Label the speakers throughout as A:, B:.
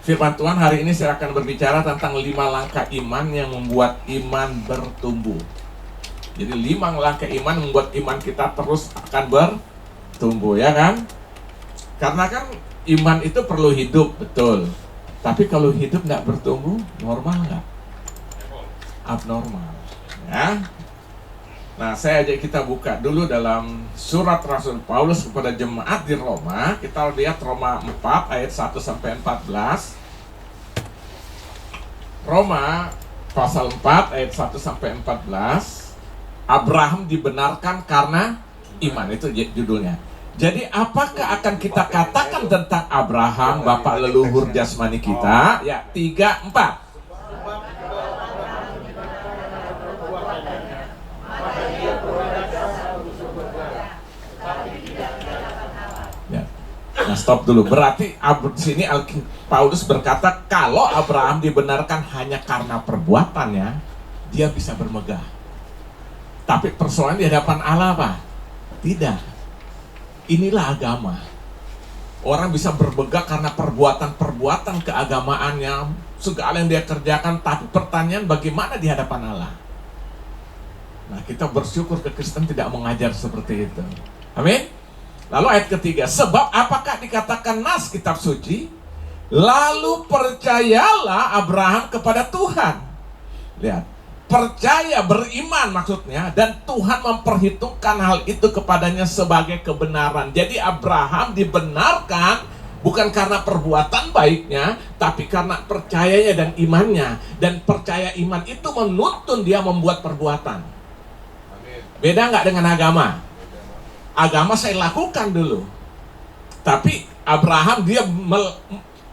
A: Firman Tuhan hari ini saya akan berbicara tentang 5 langkah iman yang membuat iman bertumbuh. Jadi 5 langkah iman membuat iman kita terus akan bertumbuh, ya kan? Karena kan iman itu perlu hidup, betul. Tapi kalau hidup nggak bertumbuh, normal nggak? Abnormal, ya. Nah, saya ajak kita buka dulu dalam surat Rasul Paulus kepada jemaat di Roma. Kita lihat Roma 4 ayat 1 sampai 14. Roma pasal 4 ayat 1 sampai 14. Abraham dibenarkan karena iman, itu judulnya. Jadi apakah akan kita katakan tentang Abraham, bapak leluhur jasmani kita? Ya, 3, 4. Nah, stop dulu. Berarti di sini Paulus berkata kalau Abraham dibenarkan hanya karena perbuatannya, dia bisa bermegah. Tapi persoalan di hadapan Allah apa? Tidak. Inilah agama. Orang bisa bermegah karena perbuatan-perbuatan keagamaannya, segala yang dia kerjakan. Tapi pertanyaan bagaimana di hadapan Allah? Nah, kita bersyukur Kristen tidak mengajar seperti itu. Amin. Lalu ayat ketiga, sebab apakah dikatakan nas kitab suci? Lalu percayalah Abraham kepada Tuhan. Lihat, percaya, beriman maksudnya, dan Tuhan memperhitungkan hal itu kepadanya sebagai kebenaran. Jadi Abraham dibenarkan bukan karena perbuatan baiknya, tapi karena percayanya dan imannya. Dan percaya iman itu menuntun dia membuat perbuatan. Beda nggak dengan agama? Agama saya lakukan dulu, tapi Abraham dia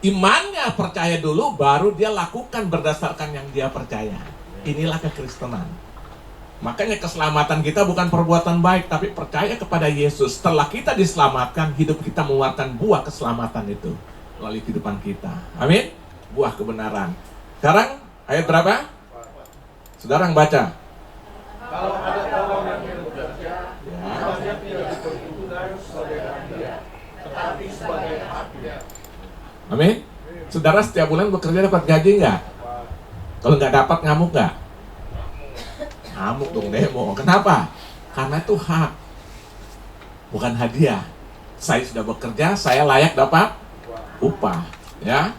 A: imannya percaya dulu, baru dia lakukan berdasarkan yang dia percaya. Inilah kekristenan. Makanya keselamatan kita bukan perbuatan baik, tapi percaya kepada Yesus. Setelah kita diselamatkan, hidup kita mengeluarkan buah keselamatan itu melalui kehidupan kita. Amin. Buah kebenaran. Sekarang ayat berapa? Saudara yang baca. Kalau ada orang yang bekerja, dia tidak diperhitungkan sebagai dia, tetapi sebagai hak dia. Amin. Saudara setiap bulan bekerja dapat gaji nggak? Kalau nggak dapat ngamuk nggak? Ngamuk dong, demo. Kenapa? Karena itu hak, bukan hadiah. Saya sudah bekerja, saya layak dapat upah, ya.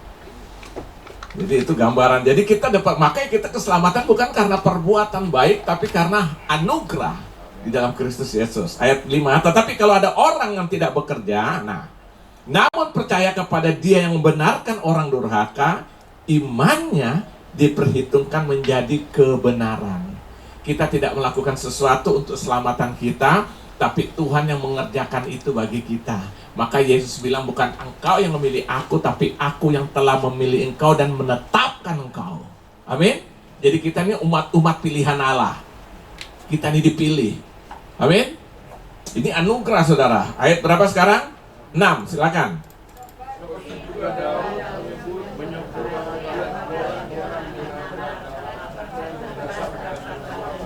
A: Jadi itu gambaran. Jadi kita dapat, makanya kita keselamatan bukan karena perbuatan baik, tapi karena anugerah di dalam Kristus Yesus. Ayat 5, tetapi kalau ada orang yang tidak bekerja, namun percaya kepada Dia yang membenarkan orang durhaka, imannya diperhitungkan menjadi kebenaran. Kita tidak melakukan sesuatu untuk keselamatan kita, tapi Tuhan yang mengerjakan itu bagi kita. Maka Yesus bilang, bukan engkau yang memilih aku, tapi aku yang telah memilih engkau dan menetapkan engkau. Amin. Jadi kita ini umat-umat pilihan Allah. Kita ini dipilih. Amin. Ini anugerah, saudara. Ayat berapa sekarang? 6, silakan.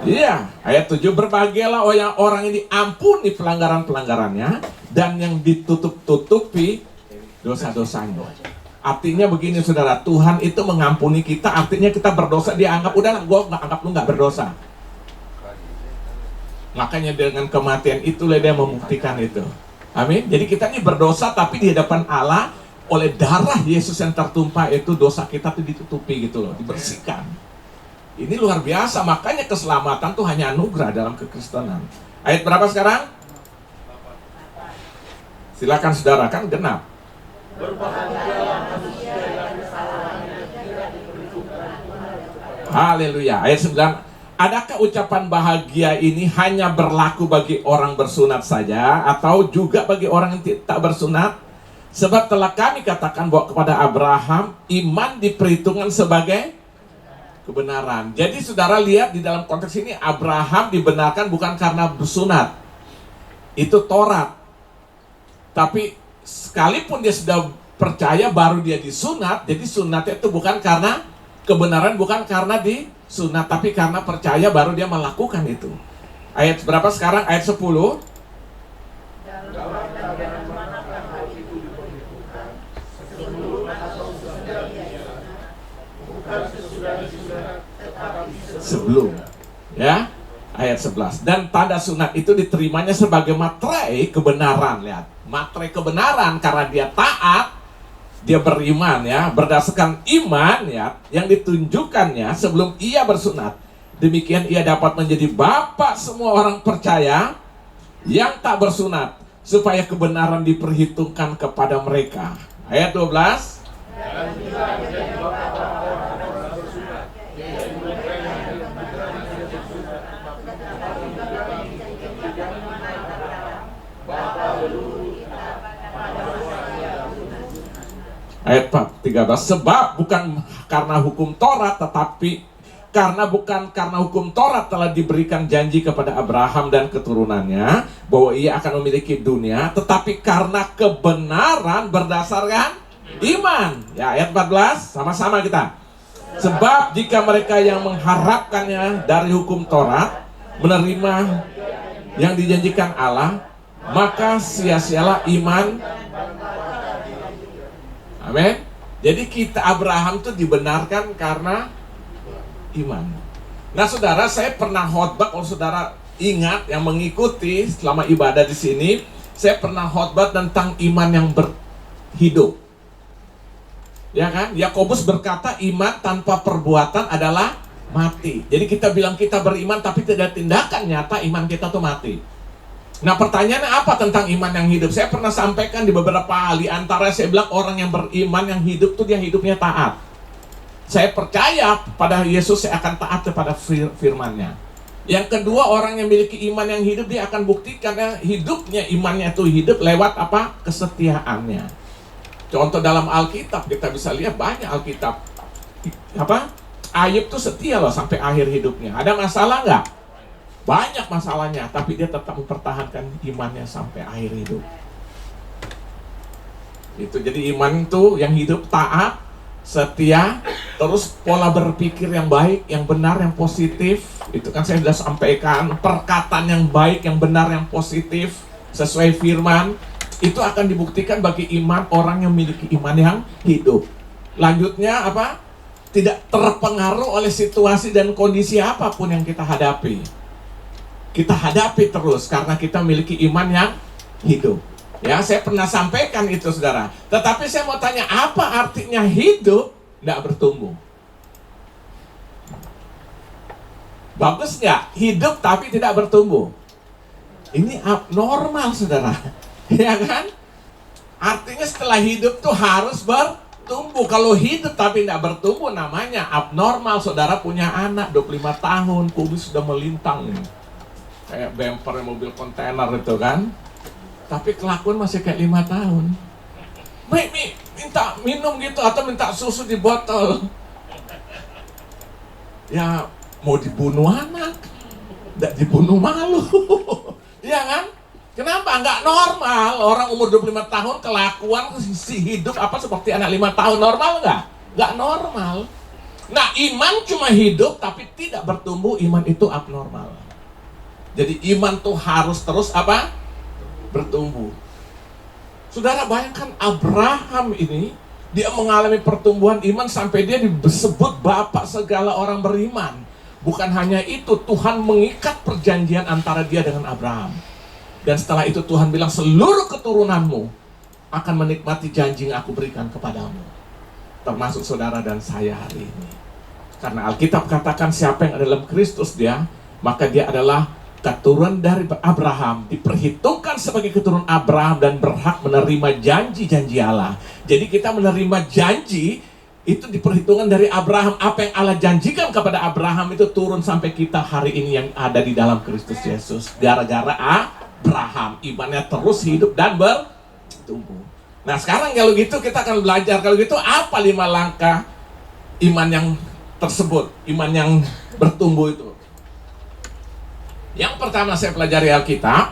A: Iya, ayat 7, berbahagialah orang yang diampuni pelanggaran-pelanggarannya dan yang ditutup-tutupi dosa-dosanya. Artinya begini, saudara, Tuhan itu mengampuni kita, artinya kita berdosa, dia anggap, udahlah, gue nggak anggap lu nggak berdosa. Makanya dengan kematian itulah dia membuktikan itu. Amin. Jadi kita ini berdosa, tapi di hadapan Allah oleh darah Yesus yang tertumpah itu dosa kita tuh ditutupi gitu loh, dibersihkan. Ini luar biasa, makanya keselamatan tuh hanya anugerah dalam kekristenan. Ayat berapa sekarang? Silakan saudara, kan genap. Haleluya. Ayat 9, adakah ucapan bahagia ini hanya berlaku bagi orang bersunat saja, atau juga bagi orang yang tak bersunat? Sebab telah kami katakan bahwa kepada Abraham iman diperhitungkan sebagai kebenaran. Jadi saudara lihat di dalam konteks ini, Abraham dibenarkan bukan karena bersunat. Itu Taurat. Tapi sekalipun dia sudah percaya, baru dia disunat. Jadi sunatnya itu bukan karena kebenaran, bukan karena disunat, tapi karena percaya baru dia melakukan itu. Ayat berapa sekarang? Ayat 10. sebelum. Ya, ayat 11. Dan tanda sunat itu diterimanya sebagai materai kebenaran. Lihat, materai kebenaran karena dia taat, dia beriman ya, berdasarkan iman ya yang ditunjukkannya sebelum ia bersunat. Demikian ia dapat menjadi bapa semua orang percaya yang tak bersunat, supaya kebenaran diperhitungkan kepada mereka. Ayat 12. Ayat 13. Sebab bukan karena hukum Taurat, tetapi bukan karena hukum Taurat telah diberikan janji kepada Abraham dan keturunannya bahwa ia akan memiliki dunia, tetapi karena kebenaran berdasarkan iman. Ya, ayat 14, sama-sama kita. Sebab jika mereka yang mengharapkannya dari hukum Taurat menerima yang dijanjikan Allah, maka sia-sialah iman. Amin. Jadi kita Abraham tuh dibenarkan karena iman. Nah, saudara, saya pernah khotbah, kalau saudara ingat yang mengikuti selama ibadah di sini, saya pernah khotbah tentang iman yang berhidup. Ya kan? Yakobus berkata iman tanpa perbuatan adalah mati. Jadi kita bilang kita beriman tapi tidak tindakan nyata, iman kita tuh mati. Nah, pertanyaannya apa tentang iman yang hidup? Saya pernah sampaikan di beberapa hal. Di antara saya bilang orang yang beriman yang hidup tuh dia hidupnya taat. Saya percaya pada Yesus, saya akan taat kepada firman-Nya. Yang kedua, orang yang memiliki iman yang hidup, dia akan buktikan hidupnya, imannya itu hidup lewat apa? Kesetiaannya. Contoh dalam Alkitab, kita bisa lihat banyak Alkitab. Apa? Ayub tuh setia loh sampai akhir hidupnya. Ada masalah nggak? Banyak masalahnya, tapi dia tetap mempertahankan imannya sampai akhir hidup. Itu jadi iman tuh yang hidup taat, setia, terus pola berpikir yang baik, yang benar, yang positif. Itu kan saya sudah sampaikan, perkataan yang baik, yang benar, yang positif, sesuai firman. Itu akan dibuktikan bagi iman orang yang memiliki iman yang hidup. Lanjutnya apa? Tidak terpengaruh oleh situasi dan kondisi apapun yang kita hadapi. Kita hadapi terus karena kita memiliki iman yang hidup. Ya, saya pernah sampaikan itu, saudara. Tetapi saya mau tanya, apa artinya hidup tidak bertumbuh? Bagus nggak? Hidup tapi tidak bertumbuh. Ini abnormal, saudara. Ya kan? Artinya setelah hidup tuh harus bertumbuh. Kalau hidup tapi tidak bertumbuh namanya abnormal. Saudara punya anak 25 tahun, kubis sudah melintang nih. Kayak bumper mobil kontainer itu kan. Tapi kelakuan masih kayak 5 tahun. Mi, minta minum gitu atau minta susu di botol. Ya mau dibunuh anak, tidak dibunuh malu. Iya kan? Kenapa? Nggak normal. Orang umur 25 tahun kelakuan si hidup apa seperti anak 5 tahun. Normal nggak? Nggak normal. Nah, iman cuma hidup tapi tidak bertumbuh, iman itu abnormal. Jadi iman tuh harus terus apa? Bertumbuh. Saudara bayangkan Abraham ini, dia mengalami pertumbuhan iman sampai dia disebut bapak segala orang beriman. Bukan hanya itu, Tuhan mengikat perjanjian antara dia dengan Abraham. Dan setelah itu Tuhan bilang seluruh keturunanmu akan menikmati janji yang aku berikan kepadamu. Termasuk saudara dan saya hari ini. Karena Alkitab katakan siapa yang ada dalam Kristus dia, maka dia adalah keturunan dari Abraham, diperhitungkan sebagai keturunan Abraham dan berhak menerima janji-janji Allah. Jadi kita menerima janji itu diperhitungkan dari Abraham. Apa yang Allah janjikan kepada Abraham itu turun sampai kita hari ini yang ada di dalam Kristus Yesus. Gara-gara Abraham, imannya terus hidup dan bertumbuh. Nah, sekarang kalau gitu kita akan belajar, kalau gitu apa 5 langkah iman yang tersebut, iman yang bertumbuh itu. Yang pertama saya pelajari Alkitab,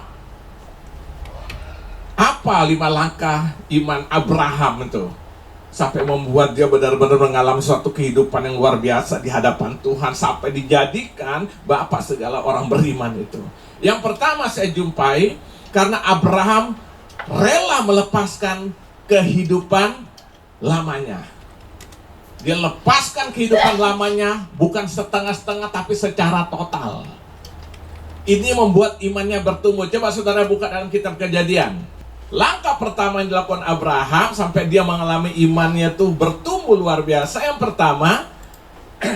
A: apa 5 langkah iman Abraham itu sampai membuat dia benar-benar mengalami suatu kehidupan yang luar biasa di hadapan Tuhan sampai dijadikan bapak segala orang beriman itu. Yang pertama saya jumpai, karena Abraham rela melepaskan kehidupan lamanya. Dia lepaskan kehidupan lamanya, bukan setengah-setengah tapi secara total. Ini membuat imannya bertumbuh. Coba saudara buka dalam kitab Kejadian. Langkah pertama yang dilakukan Abraham sampai dia mengalami imannya tuh bertumbuh luar biasa. Yang pertama,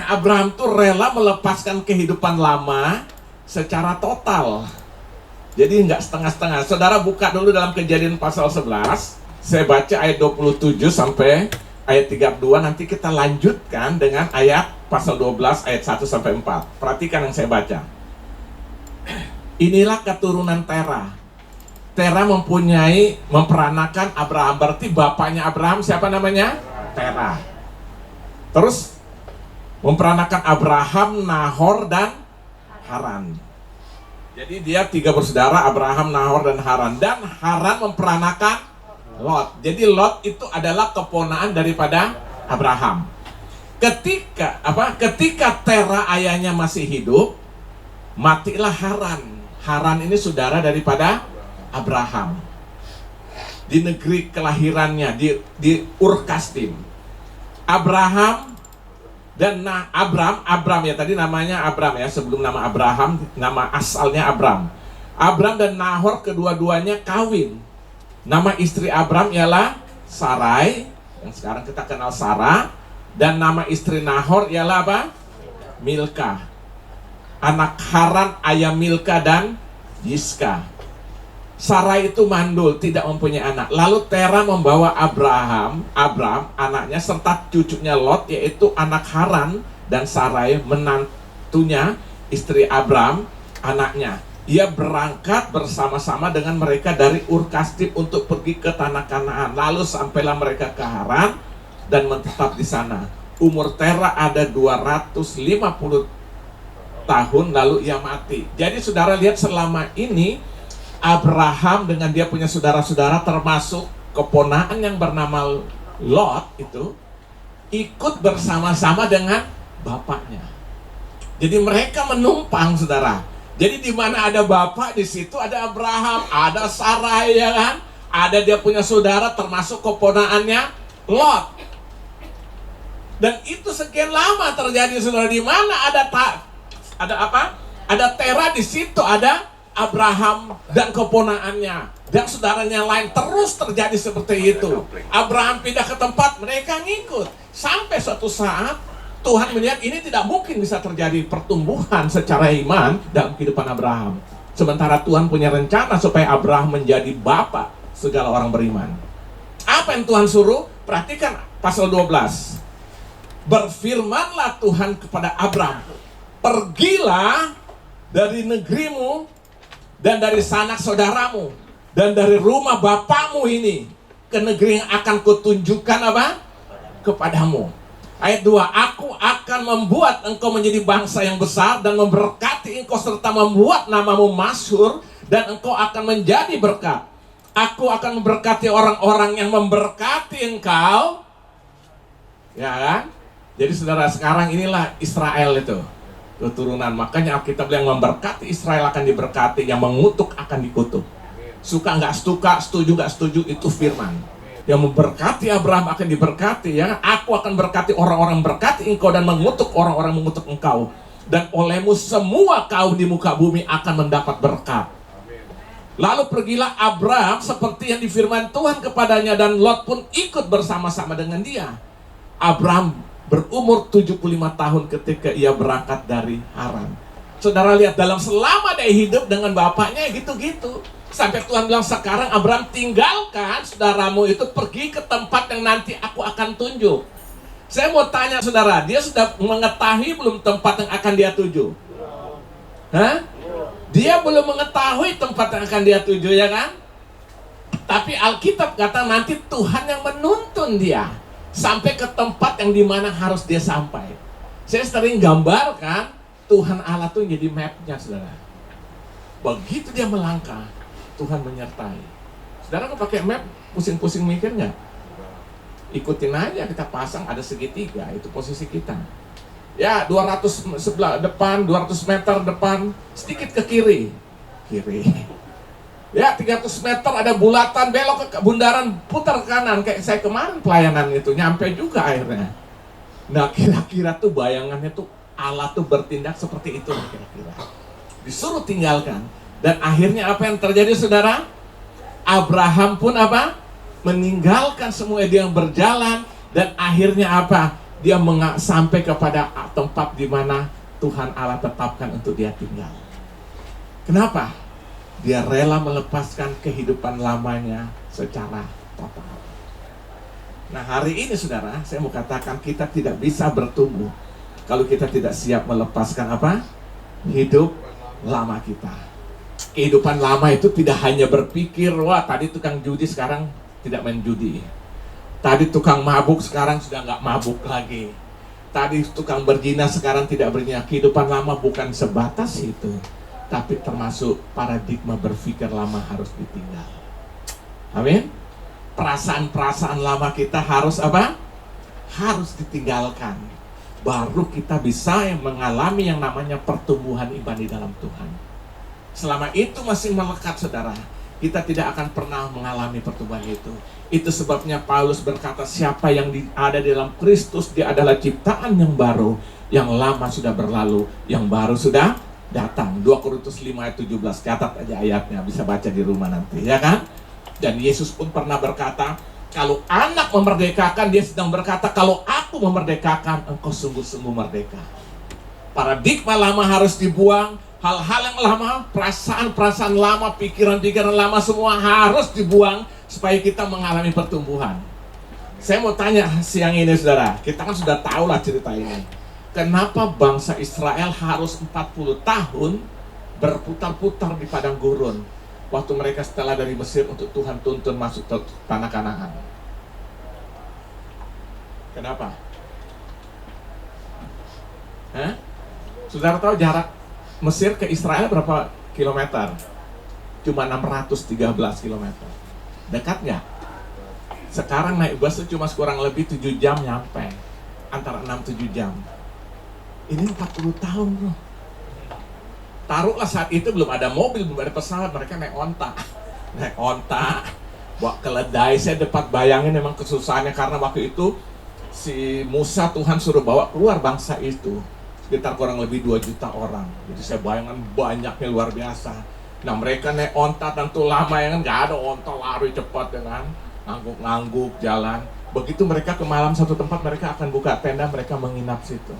A: Abraham tuh rela melepaskan kehidupan lama secara total. Jadi nggak setengah-setengah. Saudara buka dulu dalam Kejadian pasal 11. Saya baca ayat 27 sampai ayat 32, nanti kita lanjutkan dengan ayat pasal 12 ayat 1 sampai 4. Perhatikan yang saya baca. Inilah keturunan Tera. Tera memperanakan Abraham. Berarti bapaknya Abraham siapa namanya? Tera. Terus memperanakan Abraham, Nahor, dan Haran. Jadi dia 3 bersaudara, Abraham, Nahor, dan Haran. Dan Haran memperanakan Lot. Jadi Lot itu adalah keponaan daripada Abraham. Ketika Tera ayahnya masih hidup, matilah Haran. Haran ini saudara daripada Abraham. Di negeri kelahirannya di Ur Kasdim. Abraham dan Abram ya, tadi namanya Abram ya, sebelum nama Abraham, nama asalnya Abram. Abram dan Nahor kedua-duanya kawin. Nama istri Abram ialah Sarai, yang sekarang kita kenal Sarah. Dan nama istri Nahor ialah apa? Milka. Anak Haran, ayah Milka dan Yiska. Sarai itu mandul, tidak mempunyai anak. Lalu Tera membawa Abram, anaknya, serta cucunya Lot, yaitu anak Haran, dan Sarai, menantunya, istri Abram, anaknya. Ia berangkat bersama-sama dengan mereka dari Ur Kasdim untuk pergi ke tanah Kanaan. Lalu sampailah mereka ke Haran dan menetap di sana. Umur Tera ada 250 tahun lalu ia mati. Jadi saudara lihat, selama ini Abraham dengan dia punya saudara-saudara, termasuk keponaan yang bernama Lot itu, ikut bersama-sama dengan bapaknya. Jadi mereka menumpang, saudara. Jadi di mana ada bapak, di situ ada Abraham, ada Sarai, ya kan? Ada dia punya saudara, termasuk keponaannya Lot. Dan itu sekian lama terjadi, saudara. Di mana ada apa? Ada Tera, di situ ada Abraham dan keponaannya dan saudaranya lain. Terus terjadi seperti itu. Abraham pindah ke tempat, mereka ngikut. Sampai suatu saat Tuhan melihat ini tidak mungkin bisa terjadi pertumbuhan secara iman dalam kehidupan Abraham. Sementara Tuhan punya rencana supaya Abraham menjadi bapak segala orang beriman. Apa yang Tuhan suruh? Perhatikan pasal 12. Berfirmanlah Tuhan kepada Abraham, pergilah dari negerimu dan dari sanak saudaramu dan dari rumah bapakmu ini ke negeri yang akan kutunjukkan apa? Kepadamu. Ayat 2, aku akan membuat engkau menjadi bangsa yang besar dan memberkati engkau serta membuat namamu masyhur dan engkau akan menjadi berkat. Aku akan memberkati orang-orang yang memberkati engkau. Ya kan? Jadi saudara, sekarang inilah Israel itu keturunan. Makanya Alkitab yang memberkati Israel akan diberkati, yang mengutuk akan dikutuk. Suka nggak suka, setuju nggak setuju, itu firman. Yang memberkati Abraham akan diberkati, ya. Aku akan berkati orang-orang berkati engkau dan mengutuk orang-orang mengutuk engkau. Dan olehmu semua kaum di muka bumi akan mendapat berkat. Lalu pergilah Abraham seperti yang difirman Tuhan kepadanya, dan Lot pun ikut bersama-sama dengan dia. Abraham berumur 75 tahun ketika ia berangkat dari Haran. Saudara lihat, dalam selama dia hidup dengan bapaknya gitu-gitu. Sampai Tuhan bilang, sekarang Abraham tinggalkan saudaramu itu, pergi ke tempat yang nanti aku akan tunjuk. Saya mau tanya saudara, dia sudah mengetahui belum tempat yang akan dia tuju? Hah? Dia belum mengetahui tempat yang akan dia tuju, ya kan? Tapi Alkitab kata nanti Tuhan yang menuntun dia sampai ke tempat yang dimana harus dia sampai. Saya sering gambarkan Tuhan Allah tuh jadi mapnya, saudara. Begitu dia melangkah, Tuhan menyertai. Saudara mau pakai map, pusing-pusing mikir nggak? Ikutin aja, kita pasang ada segitiga, itu posisi kita. Ya, 200 sebelah depan, 200 meter depan, sedikit ke kiri. Ya, 300 meter ada bulatan, belok ke bundaran, putar kanan. Kayak saya kemarin pelayanan itu, nyampe juga akhirnya. Nah, kira-kira tuh bayangannya tuh Allah tuh bertindak seperti itu kira-kira. Disuruh tinggalkan. Dan akhirnya apa yang terjadi, saudara? Abraham pun apa? Meninggalkan semua dia yang berjalan. Dan akhirnya apa? Dia sampai kepada tempat di mana Tuhan Allah tetapkan untuk dia tinggal. Kenapa? Dia rela melepaskan kehidupan lamanya secara total. Nah, hari ini saudara, saya mau katakan kita tidak bisa bertumbuh kalau kita tidak siap melepaskan apa? Hidup lama kita. Kehidupan lama itu tidak hanya berpikir, wah tadi tukang judi sekarang tidak main judi. Tadi tukang mabuk sekarang sudah nggak mabuk lagi. Tadi tukang berzina sekarang tidak berzina. Kehidupan lama bukan sebatas itu, tapi termasuk paradigma berpikir lama harus ditinggal. Amin. Perasaan-perasaan lama kita harus apa? Harus ditinggalkan. Baru kita bisa mengalami yang namanya pertumbuhan iman di dalam Tuhan. Selama itu masih melekat, saudara, kita tidak akan pernah mengalami pertumbuhan itu. Itu sebabnya Paulus berkata, siapa yang ada di dalam Kristus, dia adalah ciptaan yang baru. Yang lama sudah berlalu, yang baru sudah datang. 2 Korintus 5 ayat 17, catat aja ayatnya, bisa baca di rumah nanti, ya kan? Dan Yesus pun pernah berkata, kalau anak memerdekakan, dia sedang berkata, kalau aku memerdekakan, engkau sungguh-sungguh merdeka. Paradigma lama harus dibuang, hal-hal yang lama, perasaan-perasaan lama, pikiran-pikiran lama semua harus dibuang, supaya kita mengalami pertumbuhan. Saya mau tanya siang ini, saudara, kita kan sudah tahu lah cerita ini. Kenapa bangsa Israel harus 40 tahun berputar-putar di padang gurun waktu mereka setelah dari Mesir untuk Tuhan tuntun masuk ke tanah Kanaan? Kenapa? Saudara tahu jarak Mesir ke Israel berapa kilometer? Cuma 613 kilometer. Dekat nggak? Sekarang naik bus itu cuma kurang lebih 7 jam nyampe. Antara 6-7 jam. Ini 40 tahun bro. Taruhlah saat itu belum ada mobil, belum ada pesawat, mereka naik onta. Naik onta, bawa keledai. Saya dapat bayangin memang kesusahannya, karena waktu itu si Musa Tuhan suruh bawa keluar bangsa itu sekitar kurang lebih 2 juta orang. Jadi saya bayangkan banyaknya luar biasa. Nah mereka naik onta tentu lama ya kan, gak ada onta lari cepat ya kan, ngangguk-ngangguk jalan. Begitu mereka ke malam satu tempat, mereka akan buka tenda, mereka menginap situ.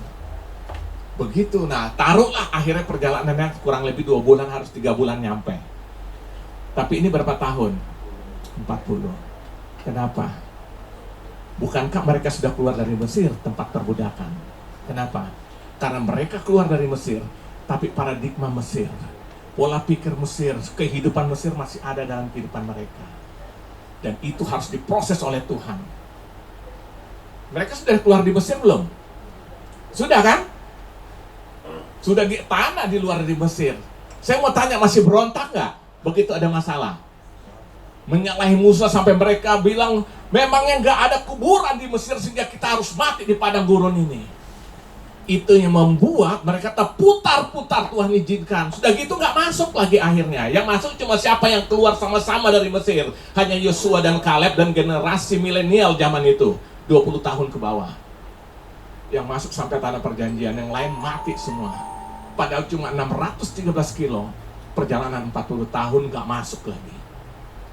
A: Begitu, nah taruhlah akhirnya perjalanannya kurang lebih 2 bulan, harus 3 bulan nyampe. Tapi ini berapa tahun? 40. Kenapa? Bukankah mereka sudah keluar dari Mesir, tempat perbudakan? Kenapa? Karena mereka keluar dari Mesir, tapi paradigma Mesir, pola pikir Mesir, kehidupan Mesir masih ada dalam kehidupan mereka. Dan itu harus diproses oleh Tuhan. Mereka sudah keluar di Mesir belum? Sudah kan? Sudah di tanah di luar di Mesir. Saya mau tanya, masih berontak nggak begitu ada masalah? Menyalahi Musa sampai mereka bilang, memangnya nggak ada kuburan di Mesir sehingga kita harus mati di padang gurun ini. Itu yang membuat mereka terputar-putar, Tuhan izinkan. Sudah gitu nggak masuk lagi akhirnya. Yang masuk cuma siapa yang keluar sama-sama dari Mesir. Hanya Yosua dan Kaleb dan generasi milenial zaman itu. 20 tahun ke bawah. Yang masuk sampai tanah perjanjian, yang lain mati semua. Padahal cuma 613 kilo, perjalanan 40 tahun gak masuk lagi.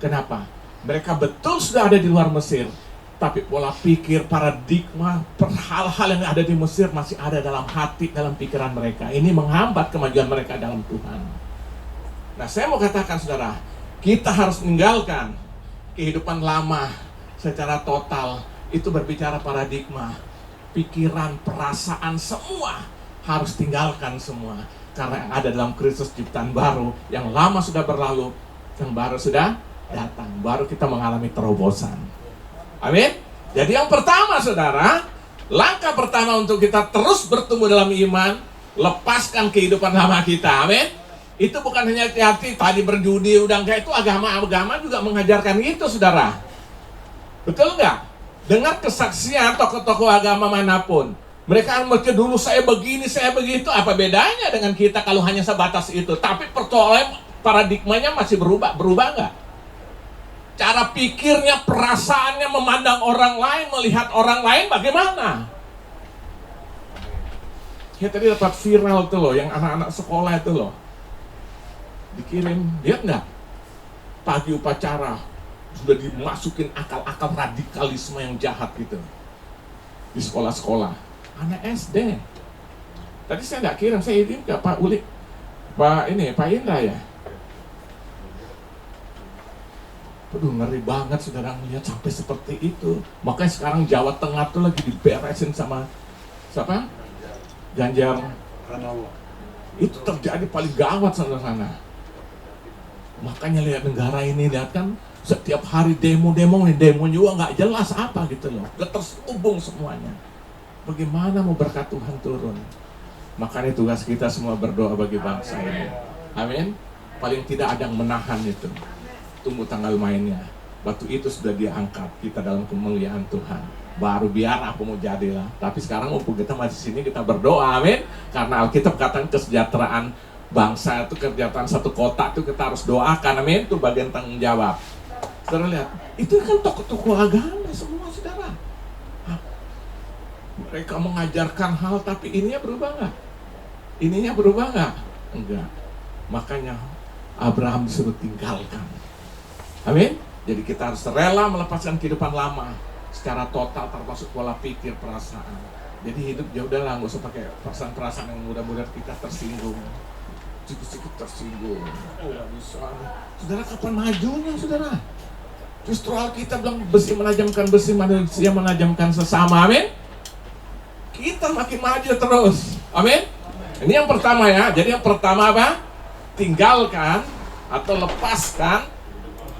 A: Kenapa? Mereka betul sudah ada di luar Mesir, tapi pola pikir, paradigma, hal-hal yang ada di Mesir masih ada dalam hati, dalam pikiran mereka. Ini menghambat kemajuan mereka dalam Tuhan. Nah, saya mau katakan saudara, kita harus meninggalkan kehidupan lama secara total. Itu berbicara paradigma. Pikiran, perasaan, semua harus tinggalkan semua. Karena yang ada dalam Kristus ciptaan baru, yang lama sudah berlalu, yang baru sudah datang. Baru kita mengalami terobosan. Amin. Jadi yang pertama saudara, langkah pertama untuk kita terus bertumbuh dalam iman, lepaskan kehidupan lama kita. Amin. Itu bukan hanya hati-hati, tadi berjudi, udah enggak, itu agama juga mengajarkan itu saudara. Betul enggak? Dengar kesaksian tokoh-tokoh agama manapun. Mereka mikir dulu saya begini, saya begitu. Apa bedanya dengan kita kalau hanya sebatas itu? Tapi persoalan paradigmanya masih berubah nggak? Cara pikirnya, perasaannya, memandang orang lain, melihat orang lain bagaimana? Ya tadi dapat viral tuh loh, yang anak-anak sekolah itu loh. Dikirim, lihat nggak? Pagi upacara, sudah dimasukin akal-akal radikalisme yang jahat gitu. Di sekolah-sekolah. Anak SD. Tadi saya nggak kirim, saya kirim ke Pak Ulik. Pak Indra ya. Aduh, ngeri banget saudara melihat sampai seperti itu. Makanya sekarang Jawa Tengah tuh lagi diberesin sama siapa? Ganjar Pranowo. Itu terjadi paling gawat sana. Makanya lihat negara ini, lihat kan setiap hari demo juga nggak jelas apa gitu loh. Udah terhubung semuanya. Bagaimana mau berkat Tuhan turun? Makanya tugas kita semua berdoa bagi bangsa ini. Amin. Paling tidak ada yang menahan itu. Tunggu tanggal mainnya. Waktu itu sudah diangkat kita dalam kemuliaan Tuhan. Baru biar apa mau jadilah. Tapi sekarang mumpung kita masih sini, kita berdoa, amin. Karena Alkitab katakan kesejahteraan bangsa itu, kesejahteraan satu kota itu kita harus doakan, amin. Itu bagian tanggung jawab. Saudara lihat, itu kan tokoh-tokoh agama semua, saudara. Mereka mengajarkan hal, tapi ininya berubah nggak? Ininya berubah nggak? Enggak. Makanya Abraham disuruh tinggalkan. Amin. Jadi kita harus rela melepaskan kehidupan lama secara total, termasuk pola pikir, perasaan. Jadi hidup ya udahlah, nggak usah pakai perasaan-perasaan yang mudah-mudahan kita tersinggung, sedikit tersinggung. Oh nggak bisa. Saudara, kapan majunya, saudara? Justru Alkitab bilang besi menajamkan besi, manusia menajamkan sesama. Amin. Kita makin maju terus. Amin. Ini yang pertama ya. Jadi yang pertama apa? Tinggalkan atau lepaskan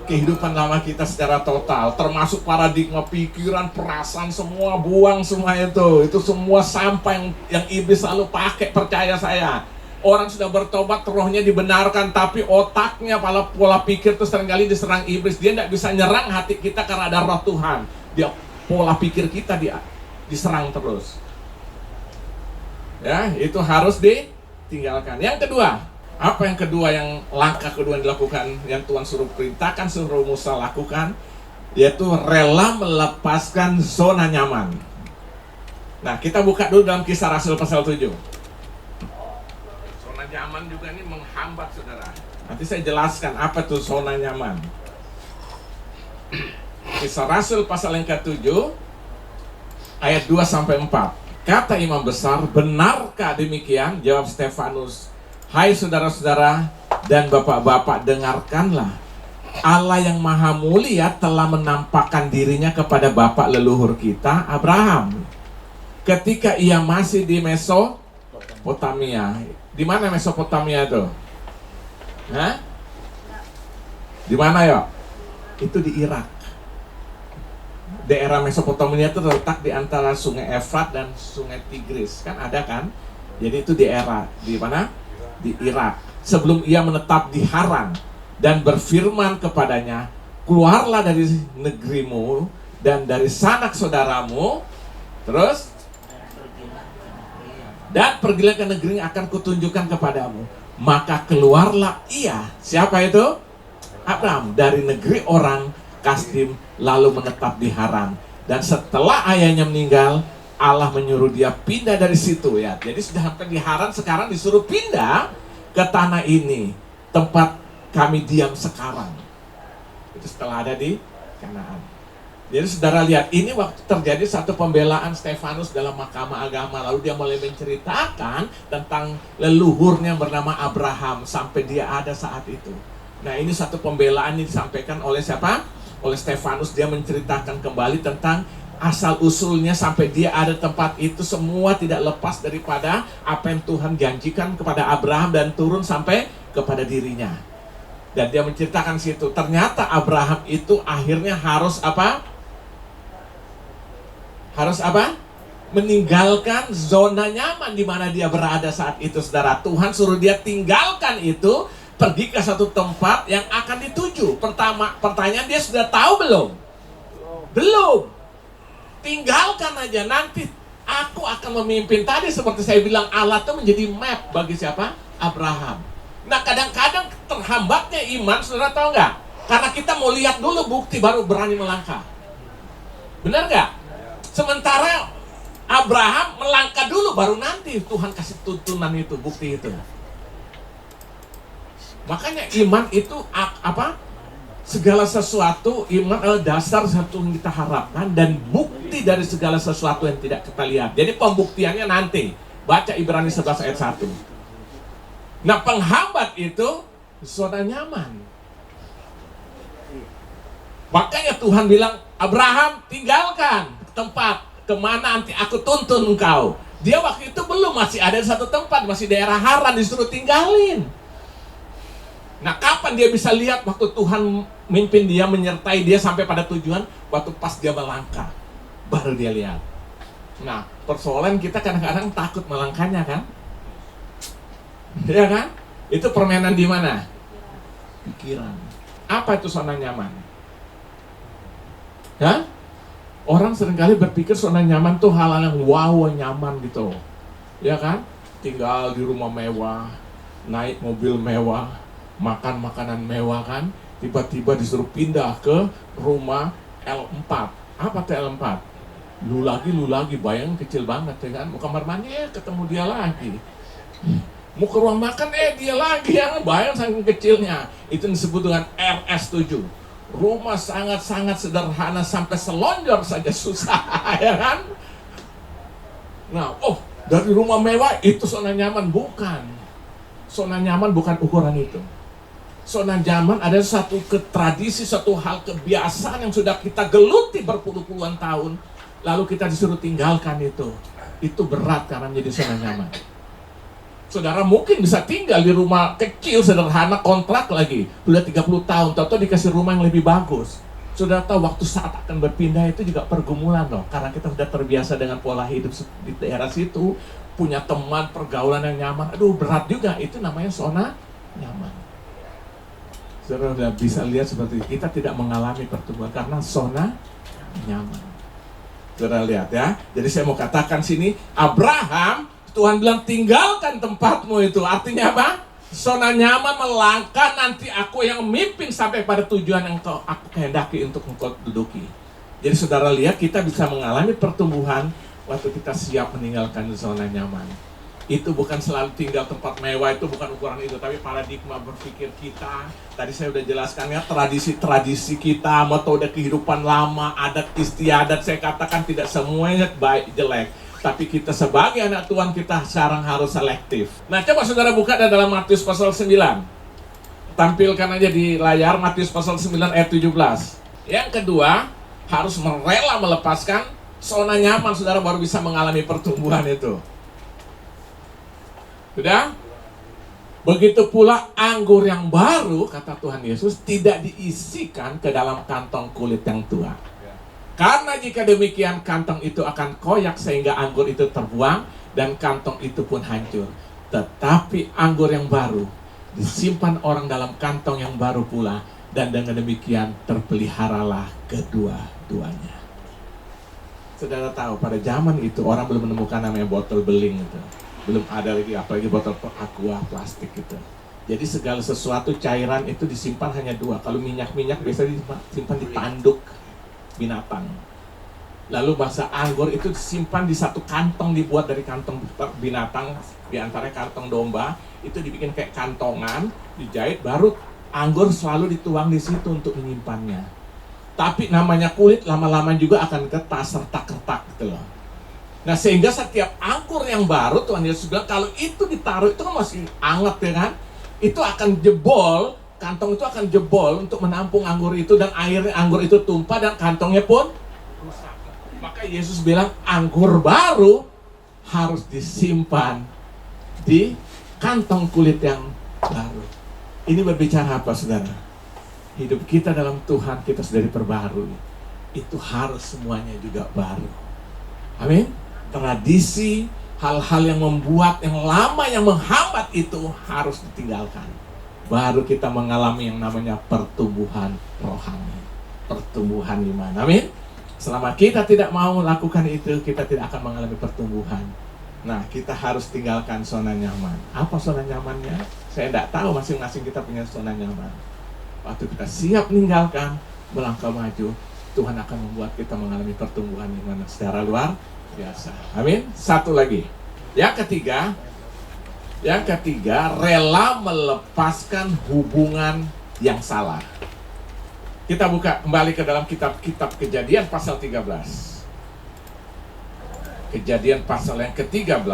A: kehidupan lama kita secara total, termasuk paradigma pikiran, perasaan, semua buang semua itu semua sampah yang iblis selalu pakai. Percaya saya, orang sudah bertobat, rohnya dibenarkan, tapi otaknya, pola pikir itu seringkali diserang iblis. Dia tidak bisa nyerang hati kita karena ada roh Tuhan. Dia pola pikir kita diserang terus. Ya, itu harus ditinggalkan. Yang kedua, apa yang kedua, yang langkah kedua yang dilakukan, yang Tuhan suruh perintahkan, suruh Musa lakukan, yaitu rela melepaskan zona nyaman. Nah, kita buka dulu dalam Kisah Rasul pasal 7. Zona nyaman juga ini menghambat, saudara. Nanti saya jelaskan apa itu zona nyaman. Kisah Rasul pasal yang ke-7 ayat 2-4. Kata imam besar, benarkah demikian? Jawab Stefanus, hai saudara-saudara dan bapak-bapak, dengarkanlah. Allah yang maha mulia telah menampakkan dirinya kepada bapak leluhur kita, Abraham, ketika ia masih di Mesopotamia. Di mana Mesopotamia itu? Hah? Di mana ya? Itu di Irak. Daerah Mesopotamia itu terletak di antara Sungai Efrat dan Sungai Tigris, kan ada kan? Jadi itu di era di mana? Di Irak. Sebelum ia menetap di Haran dan berfirman kepadanya, keluarlah dari negerimu dan dari sanak saudaramu, terus dan pergilah ke negeri yang akan kutunjukkan kepadamu. Maka keluarlah ia, siapa itu? Abraham, dari negeri orang Kasdim, lalu menetap di Haran. Dan setelah ayahnya meninggal, Allah menyuruh dia pindah dari situ ya. Jadi sudah sampai di Haran, sekarang disuruh pindah ke tanah ini, tempat kami diam sekarang. Itu setelah ada di Kanaan. Jadi saudara lihat, ini waktu terjadi satu pembelaan Stefanus dalam mahkamah agama. Lalu dia mulai menceritakan tentang leluhurnya bernama Abraham sampai dia ada saat itu. Nah, ini satu pembelaan yang disampaikan oleh siapa? Oleh Stefanus. Dia menceritakan kembali tentang asal-usulnya sampai dia ada tempat itu. Semua tidak lepas daripada apa yang Tuhan janjikan kepada Abraham dan turun sampai kepada dirinya. Dan dia menceritakan situ, ternyata Abraham itu akhirnya harus apa? Harus apa? Meninggalkan zona nyaman di mana dia berada saat itu, saudara. Tuhan suruh dia tinggalkan itu, pergi ke satu tempat yang akan dituju. Pertanyaan, dia sudah tahu belum? Belum. Tinggalkan aja, nanti aku akan memimpin. Tadi seperti saya bilang, Allah itu menjadi map bagi siapa? Abraham. Nah, kadang-kadang terhambatnya iman, saudara tahu nggak? Karena kita mau lihat dulu bukti baru berani melangkah. Benar nggak? Sementara Abraham melangkah dulu, baru nanti Tuhan kasih tuntunan itu, bukti itu. Makanya iman itu apa? Segala sesuatu, iman adalah dasar satu yang kita harapkan dan bukti dari segala sesuatu yang tidak kita lihat. Jadi pembuktiannya nanti. Baca Ibrani 11 ayat 1. Nah, penghambat itu zona nyaman. Makanya Tuhan bilang, Abraham, tinggalkan tempat kemana nanti aku tuntun engkau. Dia waktu itu belum, masih ada satu tempat, masih daerah Haran, disuruh tinggalin. Nah, kapan dia bisa lihat? Waktu Tuhan mimpin dia, menyertai dia sampai pada tujuan, waktu pas dia melangkah, baru dia lihat. Nah, persoalan kita kadang-kadang takut melangkahnya kan? Ya kan? Itu permainan di mana? Pikiran. Apa itu zona nyaman? Ya? Orang seringkali berpikir zona nyaman tuh hal-hal yang wow, nyaman gitu. Ya kan? Tinggal di rumah mewah, naik mobil mewah, makan makanan mewah kan? Tiba-tiba disuruh pindah ke rumah L4. Apa tuh L4? Lu lagi, bayang kecil banget ya kan? Mau kamar mandi, ketemu dia lagi. Mau ke ruang makan, dia lagi, yang bayang saking kecilnya. Itu disebut dengan RS7. Rumah sangat-sangat sederhana, sampai selonjor saja susah, ya kan? Nah, dari rumah mewah itu zona nyaman, bukan. Zona nyaman bukan ukuran itu. Zona nyaman ada satu tradisi, satu hal kebiasaan yang sudah kita geluti berpuluh-puluhan tahun, lalu kita disuruh tinggalkan itu. Itu berat karena menjadi zona nyaman. Saudara mungkin bisa tinggal di rumah kecil, sederhana, kontrak lagi. Sudah 30 tahun, tahu-tahu dikasih rumah yang lebih bagus. Saudara tahu waktu saat akan berpindah itu juga pergumulan loh. Karena kita sudah terbiasa dengan pola hidup di daerah situ. Punya teman, pergaulan yang nyaman. Aduh, berat juga. Itu namanya zona nyaman. Saudara sudah bisa lihat seperti itu. Kita tidak mengalami pertumbuhan karena zona nyaman. Saudara lihat ya. Jadi saya mau katakan sini, Abraham, Tuhan bilang tinggalkan tempatmu itu. Artinya apa? Zona nyaman, melangkah, nanti aku yang memimpin sampai pada tujuan yang aku kehendaki untuk engkau duduki. Jadi saudara lihat, kita bisa mengalami pertumbuhan waktu kita siap meninggalkan zona nyaman. Itu bukan selalu tinggal tempat mewah, itu bukan ukuran itu, tapi paradigma berpikir kita. Tadi saya udah jelaskan ya, tradisi-tradisi kita, metode kehidupan lama, adat istiadat, saya katakan tidak semuanya baik jelek. Tapi kita sebagai anak Tuhan, kita sekarang harus selektif. Nah, coba saudara buka dalam Matius pasal 9. Tampilkan aja di layar Matius pasal 9 ayat 17. Yang kedua, harus rela melepaskan zona nyaman, saudara baru bisa mengalami pertumbuhan itu. Sudah? Begitu pula anggur yang baru, kata Tuhan Yesus, tidak diisikan ke dalam kantong kulit yang tua. Karena jika demikian kantong itu akan koyak sehingga anggur itu terbuang dan kantong itu pun hancur. Tetapi anggur yang baru disimpan orang dalam kantong yang baru pula, dan dengan demikian terpeliharalah kedua-duanya. Saudara tahu pada zaman itu orang belum menemukan namanya botol beling itu. Belum ada lagi, apalagi botol aqua plastik gitu. Jadi segala sesuatu cairan itu disimpan hanya dua. Kalau minyak-minyak biasanya disimpan di tanduk binatang. Lalu bahasa anggur itu disimpan di satu kantong, dibuat dari kantong binatang, di antara kantong domba, itu dibikin kayak kantongan, dijahit, baru anggur selalu dituang di situ untuk menyimpannya. Tapi namanya kulit lama-lama juga akan ketas, retak-retak gitu loh. Nah, sehingga setiap anggur yang baru, Tuhan Yesus bilang kalau itu ditaruh, itu kan masih hangat ya kan, itu akan jebol. Kantong itu akan jebol untuk menampung anggur itu, dan airnya anggur itu tumpah dan kantongnya pun rusak. Maka Yesus bilang anggur baru harus disimpan di kantong kulit yang baru. Ini berbicara apa, saudara? Hidup kita dalam Tuhan, kita sudah diperbarui. Itu harus semuanya juga baru. Amin. Tradisi, hal-hal yang membuat yang lama, yang menghambat itu harus ditinggalkan. Baru kita mengalami yang namanya pertumbuhan rohani, pertumbuhan iman. Amin. Selama kita tidak mau melakukan itu, kita tidak akan mengalami pertumbuhan. Nah, kita harus tinggalkan zona nyaman. Apa zona nyamannya? Saya tidak tahu, masing-masing kita punya zona nyaman. Waktu kita siap meninggalkan, melangkah maju, Tuhan akan membuat kita mengalami pertumbuhan iman secara luar biasa. Amin. Satu lagi. Yang ketiga, rela melepaskan hubungan yang salah. Kita buka kembali ke dalam kitab Kejadian pasal 13. Kejadian pasal yang ke-13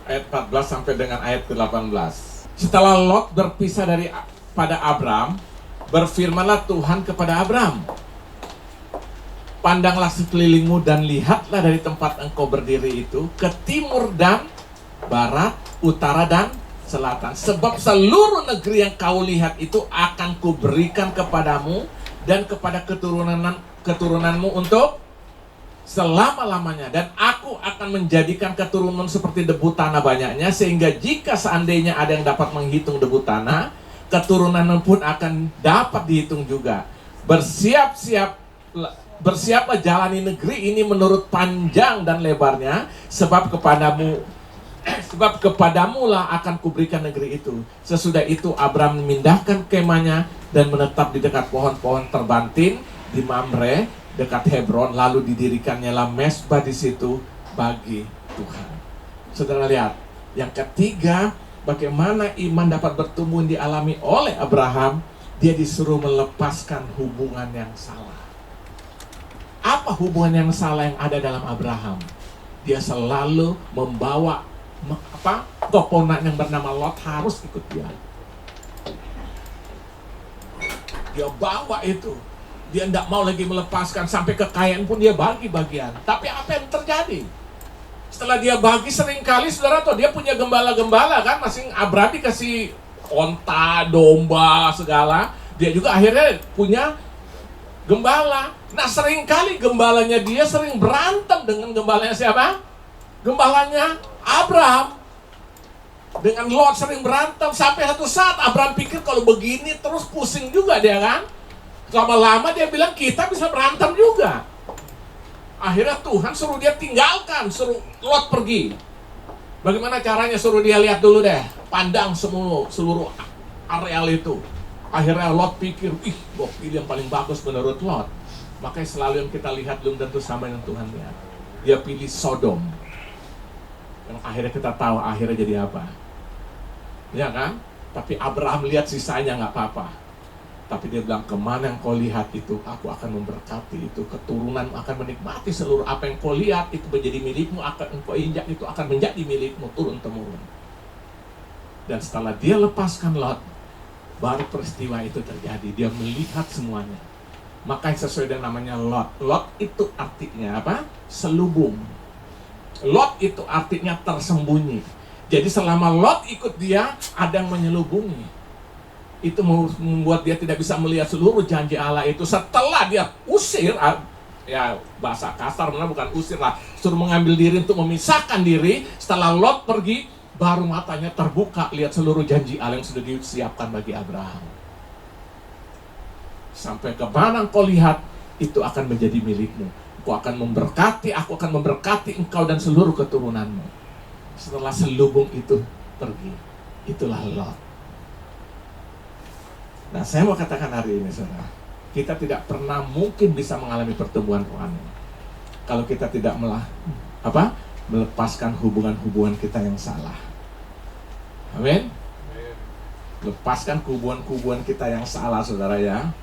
A: ayat 14 sampai dengan ayat ke-18. Setelah Lot berpisah pada Abram, berfirmanlah Tuhan kepada Abram, pandanglah sekelilingmu dan lihatlah dari tempat engkau berdiri itu ke timur dan barat, utara dan selatan. Sebab seluruh negeri yang kau lihat itu akan kuberikan kepadamu dan kepada keturunanmu untuk selama-lamanya. Dan aku akan menjadikan keturunan seperti debu tanah banyaknya, sehingga jika seandainya ada yang dapat menghitung debu tanah, keturunan pun akan dapat dihitung juga. Bersiaplah jalani negeri ini menurut panjang dan lebarnya, sebab kepadamu lah akan kuberikan negeri itu. Sesudah itu Abram memindahkan kemahnya dan menetap di dekat pohon-pohon terbantin di Mamre dekat Hebron, lalu didirikannya lah mesbah di situ bagi Tuhan. Saudara lihat, yang ketiga, bagaimana iman dapat bertumbuh dialami oleh Abraham. Dia disuruh melepaskan hubungan yang salah. Apa hubungan yang salah yang ada dalam Abraham? Dia selalu membawa keponak yang bernama Lot harus ikut dia. Dia bawa itu. Dia tidak mau lagi melepaskan, sampai kekayaan pun dia bagi bagian. Tapi apa yang terjadi? Setelah dia bagi seringkali, saudara tahu, dia punya gembala-gembala kan, masing Abraham dikasih onta, domba, segala. Dia juga akhirnya punya gembala. Nah, seringkali gembalanya dia sering berantem dengan gembalanya siapa? Gembalanya Abraham. Dengan Lot sering berantem, sampai satu saat Abraham pikir kalau begini terus pusing juga dia kan. Lama-lama dia bilang kita bisa berantem juga. Akhirnya Tuhan suruh dia tinggalkan, suruh Lot pergi. Bagaimana caranya? Suruh dia lihat dulu deh, pandang seluruh areal itu. Akhirnya Lot pikir, gue pilih yang paling bagus menurut Lot. Makanya selalu yang kita lihat belum tentu sama yang Tuhan lihat. Dia pilih Sodom. Yang akhirnya kita tahu akhirnya jadi apa. Ya kan? Tapi Abraham lihat sisanya nggak apa-apa. Tapi dia bilang, kemana yang kau lihat itu, aku akan memberkati itu. Keturunan akan menikmati seluruh apa yang kau lihat itu menjadi milikmu, akan kau injak itu akan menjadi milikmu turun-temurun. Dan setelah dia lepaskan Lot, baru peristiwa itu terjadi. Dia melihat semuanya. Makanya sesuai dengan namanya Lot. Lot itu artinya apa? Selubung. Lot itu artinya tersembunyi. Jadi selama Lot ikut dia, ada yang menyelubungi. Itu membuat dia tidak bisa melihat seluruh janji Allah itu. Setelah dia usir, ya bahasa kasar mana bukan usir lah, suruh mengambil diri untuk memisahkan diri. Setelah Lot pergi, baru matanya terbuka lihat seluruh janji Allah yang sudah disiapkan bagi Abraham. Sampai ke mana engkau lihat, itu akan menjadi milikmu. Aku akan memberkati engkau dan seluruh keturunanmu. Setelah selubung itu pergi, itulah Lot. Nah, saya mau katakan hari ini, saudara, kita tidak pernah mungkin bisa mengalami pertumbuhan rohani kalau kita tidak melepaskan hubungan-hubungan kita yang salah. Amin. Lepaskan hubungan-hubungan kita yang salah, saudara ya.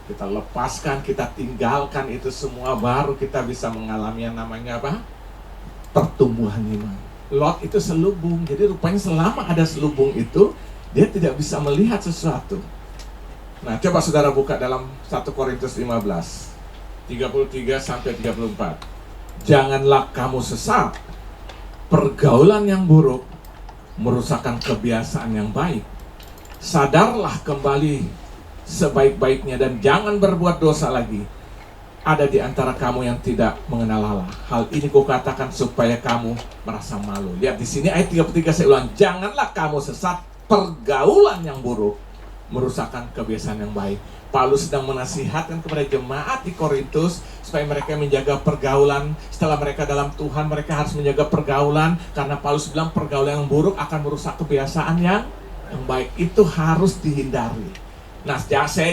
A: Kita lepaskan, kita tinggalkan itu semua, baru kita bisa mengalami yang namanya apa? Pertumbuhan iman. Lot itu selubung, jadi rupanya selama ada selubung itu, dia tidak bisa melihat sesuatu. Nah, coba saudara buka dalam 1 Korintus 15 33 sampai 34. Janganlah kamu sesat. Pergaulan yang buruk merusakkan kebiasaan yang baik. Sadarlah kembali sebaik-baiknya dan jangan berbuat dosa lagi. Ada di antara kamu yang tidak mengenal Allah. Hal ini kukatakan supaya kamu merasa malu. Lihat di sini ayat 33, saya ulang. Janganlah kamu sesat. Pergaulan yang buruk merusakkan kebiasaan yang baik. Paulus sedang menasihatkan kepada jemaat di Korintus supaya mereka menjaga pergaulan. Setelah mereka dalam Tuhan, mereka harus menjaga pergaulan, karena Paulus bilang pergaulan yang buruk akan merusak kebiasaan yang baik. Itu harus dihindari. Nah,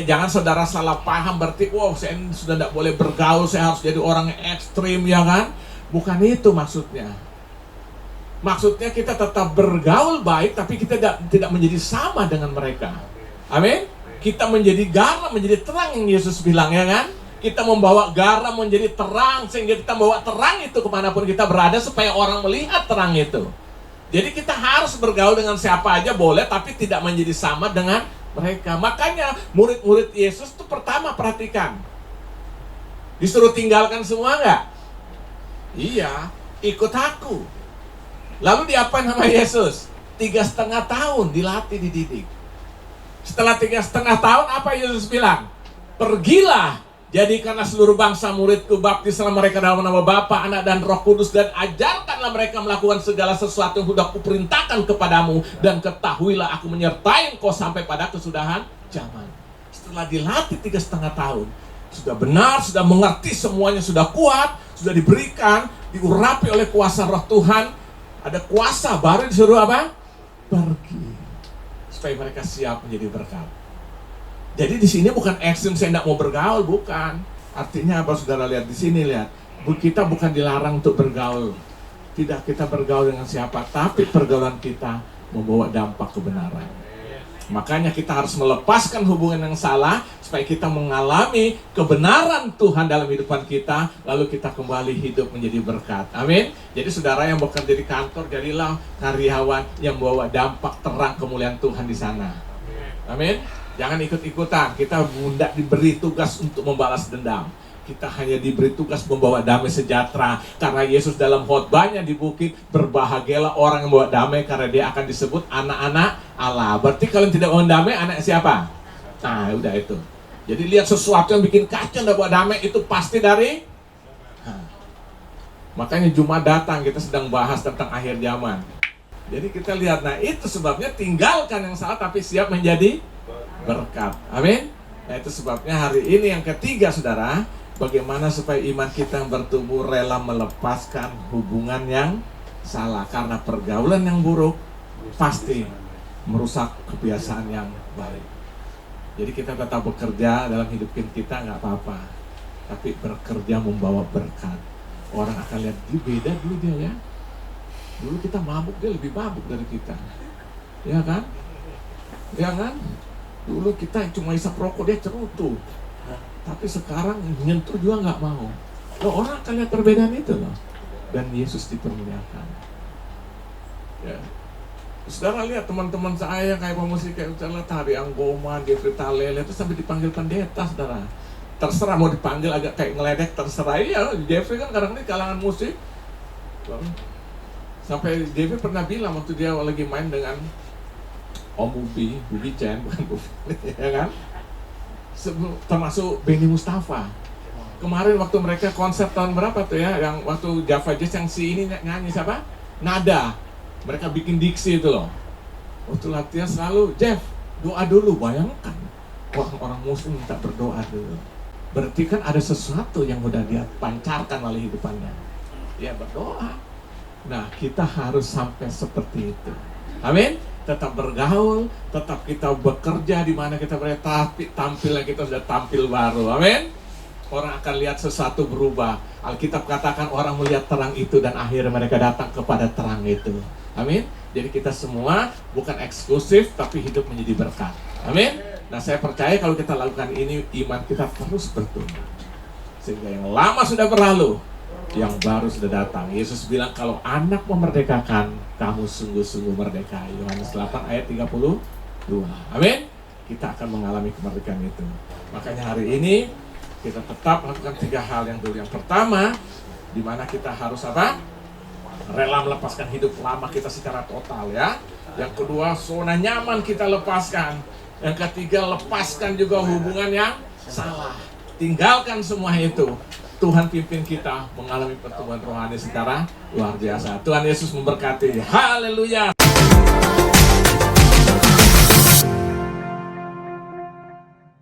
A: jangan saudara salah paham berarti, wow, saya sudah tidak boleh bergaul, saya harus jadi orang yang ekstrim, ya kan? Bukan itu maksudnya. Maksudnya kita tetap bergaul baik, tapi kita tidak menjadi sama dengan mereka. Amin. Kita menjadi garam, menjadi terang yang Yesus bilang, ya kan? Kita membawa garam menjadi terang, sehingga kita membawa terang itu kemanapun kita berada, supaya orang melihat terang itu. Jadi kita harus bergaul dengan siapa aja boleh, tapi tidak menjadi sama dengan mereka. Makanya murid-murid Yesus itu pertama perhatikan, disuruh tinggalkan semua nggak? Iya, ikut aku. Lalu diapain sama Yesus? 3,5 tahun dilatih, dididik. Setelah 3,5 tahun, apa Yesus bilang? Pergilah, jadikanlah seluruh bangsa muridku, baptislah mereka dalam nama Bapa, Anak, dan Roh Kudus, dan ajarkanlah mereka melakukan segala sesuatu yang sudah kuperintahkan kepadamu, dan ketahuilah aku menyertai engkau sampai pada kesudahan zaman. Setelah dilatih 3,5 tahun, sudah benar, sudah mengerti semuanya, sudah kuat, sudah diberikan, diurapi oleh kuasa Roh Tuhan. Ada kuasa, baru disuruh apa? Pergi. Supaya mereka siap menjadi berkat. Jadi di sini bukan ekstrim, saya tidak mau bergaul, bukan. Artinya apa, saudara lihat di sini, lihat. Kita bukan dilarang untuk bergaul. Tidak, kita bergaul dengan siapa, tapi pergaulan kita membawa dampak kebenaran. Makanya kita harus melepaskan hubungan yang salah, supaya kita mengalami kebenaran Tuhan dalam kehidupan kita, lalu kita kembali hidup menjadi berkat. Amin. Jadi saudara yang bekerja di kantor, jadilah karyawan yang membawa dampak terang kemuliaan Tuhan di sana. Amin. Jangan ikut-ikutan. Kita tidak diberi tugas untuk membalas dendam. Kita hanya diberi tugas membawa damai sejahtera. Karena Yesus dalam khotbahnya di bukit, berbahagialah orang yang membawa damai, karena dia akan disebut anak-anak Allah. Berarti kalian tidak mau damai, anak siapa? Nah, udah itu. Jadi lihat sesuatu yang bikin kacau dan bawa damai, itu pasti dari makanya Jumat datang, kita sedang bahas tentang akhir zaman. Jadi kita lihat, nah itu sebabnya tinggalkan yang salah, tapi siap menjadi berkat. Amin. Nah itu sebabnya hari ini yang ketiga, saudara, bagaimana supaya iman kita yang bertumbuh, rela melepaskan hubungan yang salah. Karena pergaulan yang buruk pasti merusak kebiasaan yang baik. Jadi kita tetap bekerja dalam hidup kita, nggak apa-apa, tapi bekerja membawa berkat. Orang akan lihat, dia beda dulu dia, ya. Dulu kita mabuk, dia lebih mabuk dari kita, ya kan? Ya kan? Dulu kita cuma isap rokok, dia cerutu. Tapi sekarang nyentuh juga nggak mau. Loh, orang akan lihat perbedaan itu loh. Dan Yesus dipermuliakan. Ya. Saudara lihat teman-teman saya kayak pemusik, kayak misalnya Tari Anggoma, Jeffrey Talele, itu sampai dipanggil pendeta, saudara. Terserah mau dipanggil agak kayak ngeledek, terserah. Iya, Jeffrey kan kadang ini kalangan musik. Sampai Jeffrey pernah bilang waktu dia lagi main dengan Om Bubi Chen, bukan Bubi, ya kan? Termasuk Benny Mustafa. Kemarin waktu mereka konser tahun berapa tuh ya, yang waktu Java Jazz yang si ini nyanyi siapa? Nada. Mereka bikin diksi itu loh. Waktu latihan selalu, Jeff, doa dulu. Bayangkan orang-orang muslim minta berdoa dulu. Berarti kan ada sesuatu yang udah dia pancarkan oleh hidupannya. Ya berdoa. Nah kita harus sampai seperti itu. Amin. Tetap bergaul, tetap kita bekerja di mana kita berada, tapi tampilnya kita sudah tampil baru. Amin. Orang akan lihat sesuatu berubah. Alkitab katakan orang melihat terang itu dan akhirnya mereka datang kepada terang itu. Amin. Jadi kita semua bukan eksklusif, tapi hidup menjadi berkat. Amin. Nah saya percaya kalau kita lakukan ini, iman kita terus bertumbuh. Sehingga yang lama sudah berlalu, yang baru sudah datang. Yesus bilang kalau anak memerdekakan, kamu sungguh-sungguh merdeka. Yohanes 8 ayat 32. Amin. Kita akan mengalami kemerdekaan itu. Makanya hari ini kita tetap lakukan 3 hal yang dulu. Yang pertama, di mana kita harus apa? Rela melepaskan hidup lama kita secara total, ya. Yang kedua, zona nyaman kita lepaskan. Yang ketiga, lepaskan juga hubungan yang salah. Tinggalkan semua itu. Tuhan pimpin kita mengalami pertumbuhan rohani secara luar biasa. Tuhan Yesus memberkati. Haleluya.